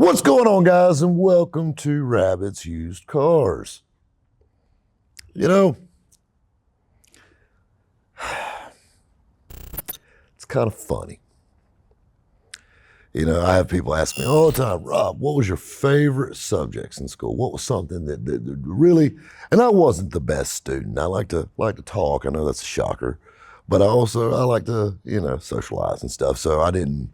What's going on, guys, and welcome to Rabbit's Used Cars. You know, it's kind of funny. I have people ask me all the time, Rob, what was your favorite subjects in school? What was something that really, and I wasn't the best student. I like to talk. I know that's a shocker, but I like to, socialize and stuff. So I didn't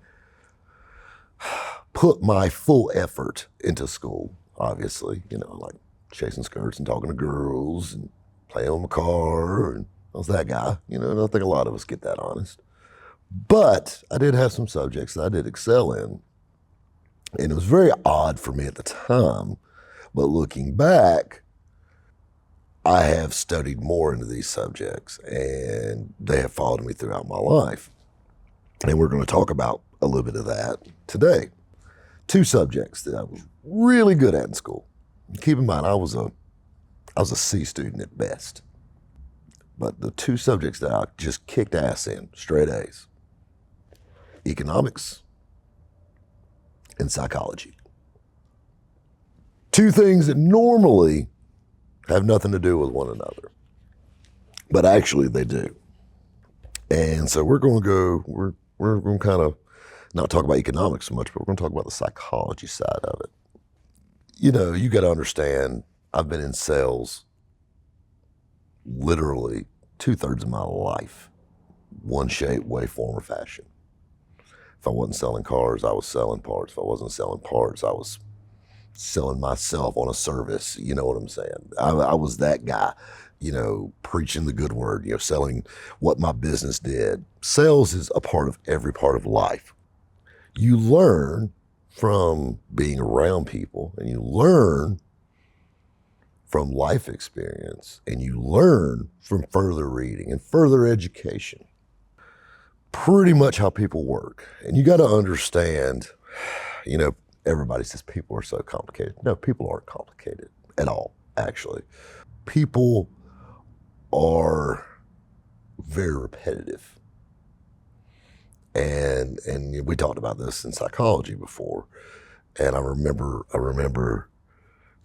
put my full effort into school, obviously, like chasing skirts and talking to girls and playing on my car. And I was that guy, and I think a lot of us get that honest. But I did have some subjects that I did excel in. And it was very odd for me at the time. But looking back, I have studied more into these subjects and they have followed me throughout my life. And we're going to talk about a little bit of that today. Two subjects that I was really good at in school. Keep in mind, I was a C student at best. But the two subjects that I just kicked ass in, straight A's, economics and psychology. Two things that normally have nothing to do with one another, but actually they do. And so we're going to kind of not talk about economics so much, but we're going to talk about the psychology side of it. You got to understand, I've been in sales literally 2/3 of my life, one shape, way, form, or fashion. If I wasn't selling cars, I was selling parts. If I wasn't selling parts, I was selling myself on a service. You know what I'm saying? I was that guy, preaching the good word, selling what my business did. Sales is a part of every part of life. You learn from being around people, and you learn from life experience, and you learn from further reading and further education. Pretty much how people work. And you got to understand, everybody says people are so complicated. No, people aren't complicated at all, actually. People are very repetitive. And we talked about this in psychology before. And I remember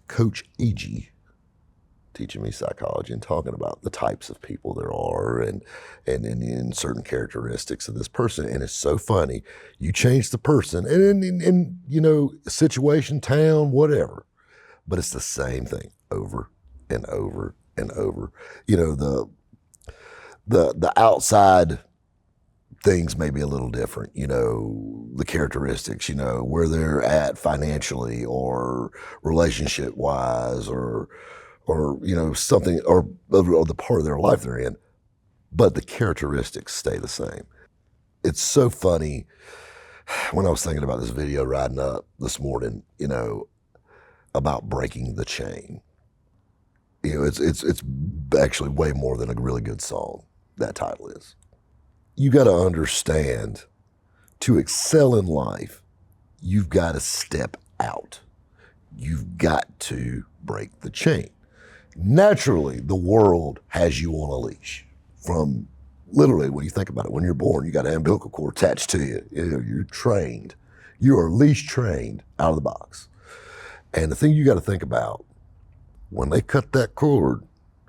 Coach E.G. teaching me psychology and talking about the types of people there are and certain characteristics of this person. And it's so funny. You change the person and in situation, town, whatever, but it's the same thing over and over and over. The outside things may be a little different, the characteristics, where they're at financially or relationship wise or something, or the part of their life they're in, but the characteristics stay the same. It's so funny when I was thinking about this video riding up this morning, about breaking the chain. It's actually way more than a really good song, that title is. You got to understand, to excel in life, you've got to step out. You've got to break the chain. Naturally, the world has you on a leash. From literally, when you think about it, when you're born, you got an umbilical cord attached to you. You're trained. You are leash trained out of the box. And the thing you got to think about, when they cut that cord,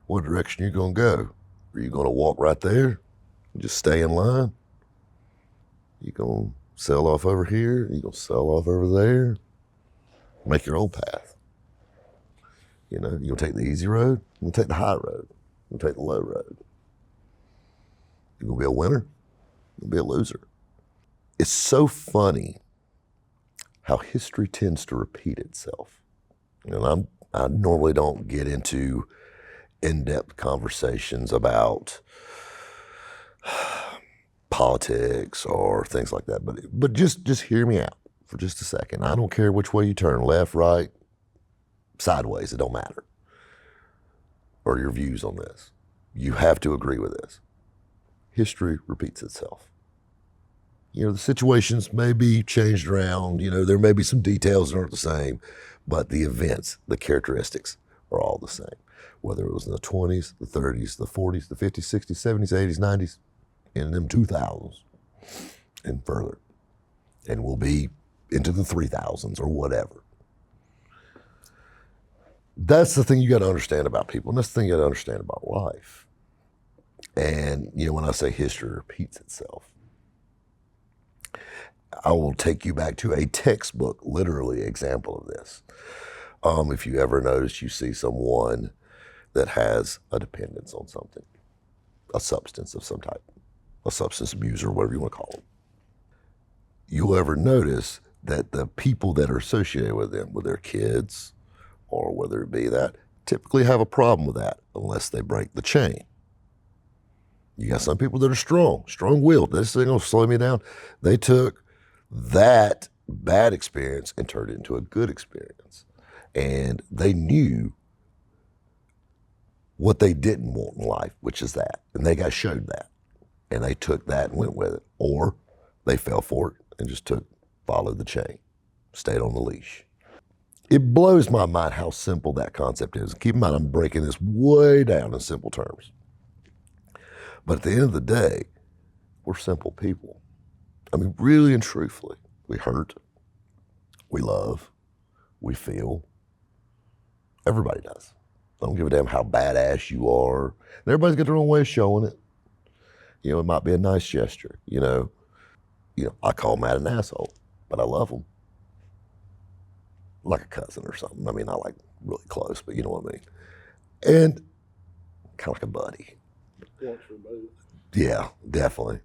what direction are you going to go? Are you going to walk right there and just stay in line? You going to sell off over here? You going to sell off over there? Make your own path. You're going to take the easy road, you're going to take the high road, you're going to take the low road. You're going to be a winner, you're going to be a loser. It's so funny how history tends to repeat itself. I normally don't get into in-depth conversations about politics or things like that, but just hear me out for just a second. I don't care which way you turn, left, right, sideways, it don't matter. Or your views on this. You have to agree with this. History repeats itself. The situations may be changed around, there may be some details that aren't the same, but the events, the characteristics are all the same. Whether it was in the 20s, the 30s, the 40s, the 50s, 60s, 70s, 80s, 90s, and them 2000s and further. And will be into the 3,000s or whatever. That's the thing you got to understand about people, and that's the thing you got to understand about life. And, when I say history repeats itself, I will take you back to a textbook, literally example of this. If you ever notice, you see someone that has a dependence on something, a substance of some type, a substance abuser, whatever you want to call them. You'll ever notice that the people that are associated with them, with their kids, or whether it be that, typically have a problem with that unless they break the chain. You got some people that are strong-willed. This ain't gonna slow me down. They took that bad experience and turned it into a good experience. And they knew what they didn't want in life, which is that. And they got showed that. And they took that and went with it. Or they fell for it and just followed the chain, stayed on the leash. It blows my mind how simple that concept is. Keep in mind, I'm breaking this way down in simple terms. But at the end of the day, we're simple people. I mean, really and truthfully, we hurt, we love, we feel. Everybody does. I don't give a damn how badass you are. And everybody's got their own way of showing it. It might be a nice gesture. I call Matt an asshole, but I love him. Like a cousin or something. I mean, not like really close, but you know what I mean. And kind of like a buddy. Yeah, definitely.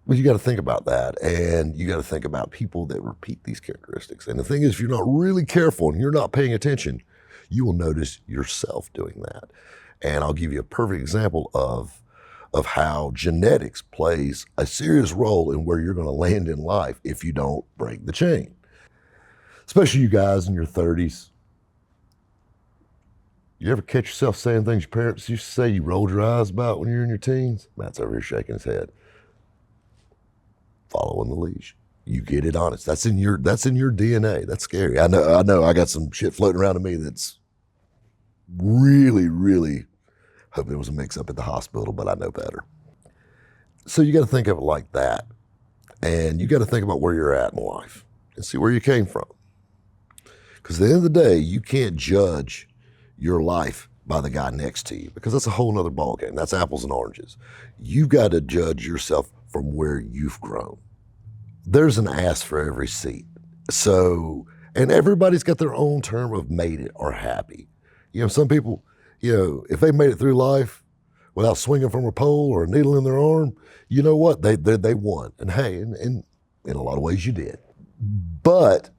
But you got to think about that, and you got to think about people that repeat these characteristics. And the thing is, if you're not really careful and you're not paying attention, you will notice yourself doing that. And I'll give you a perfect example of how genetics plays a serious role in where you're going to land in life if you don't break the chain. Especially you guys in your 30s. You ever catch yourself saying things your parents used to say you rolled your eyes about when you were in your teens? Matt's over here shaking his head. Following the leash. You get it honest. That's in your DNA. That's scary. I know. I got some shit floating around to me that's really, really hope it was a mix-up at the hospital, but I know better. So you got to think of it like that. And you got to think about where you're at in life and see where you came from. Because at the end of the day, you can't judge your life by the guy next to you, because that's a whole nother ballgame. That's apples and oranges. You've got to judge yourself from where you've grown. There's an ass for every seat. So, and everybody's got their own term of made it or happy. Some people, if they made it through life without swinging from a pole or a needle in their arm, you know what? They won. And hey, in a lot of ways you did. But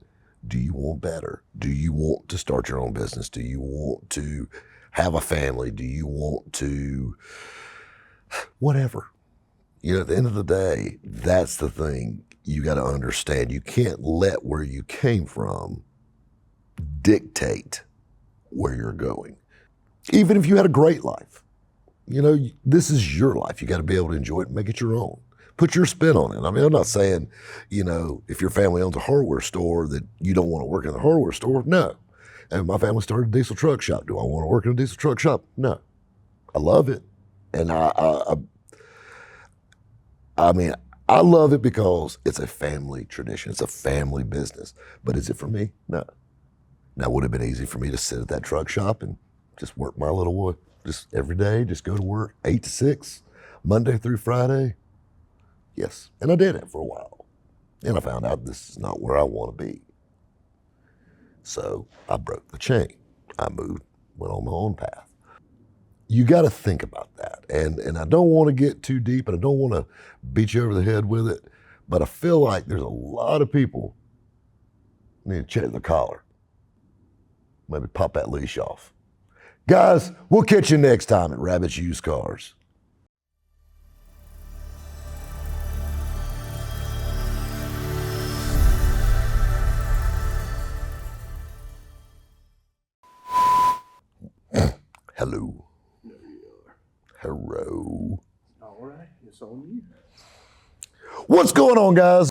do you want better? Do you want to start your own business? Do you want to have a family? Do you want to, whatever? At the end of the day, that's the thing you got to understand. You can't let where you came from dictate where you're going. Even if you had a great life, this is your life. You got to be able to enjoy it and make it your own. Put your spin on it. I mean, I'm not saying, if your family owns a hardware store that you don't want to work in the hardware store. No. And my family started a diesel truck shop. Do I want to work in a diesel truck shop? No. I love it. And I mean, I love it because it's a family tradition. It's a family business. But is it for me? No. Now, would it have been easy for me to sit at that truck shop and just work my little boy just every day, just go to work 8 to 6, Monday through Friday? Yes. And I did it for a while. And I found out this is not where I want to be. So I broke the chain. I moved, went on my own path. You got to think about that. And I don't want to get too deep, and I don't want to beat you over the head with it, but I feel like there's a lot of people need to check their collar. Maybe pop that leash off. Guys, we'll catch you next time at Rabbit's Used Cars. Hello. There you are. Hello. All right, it's on you. What's going on, guys?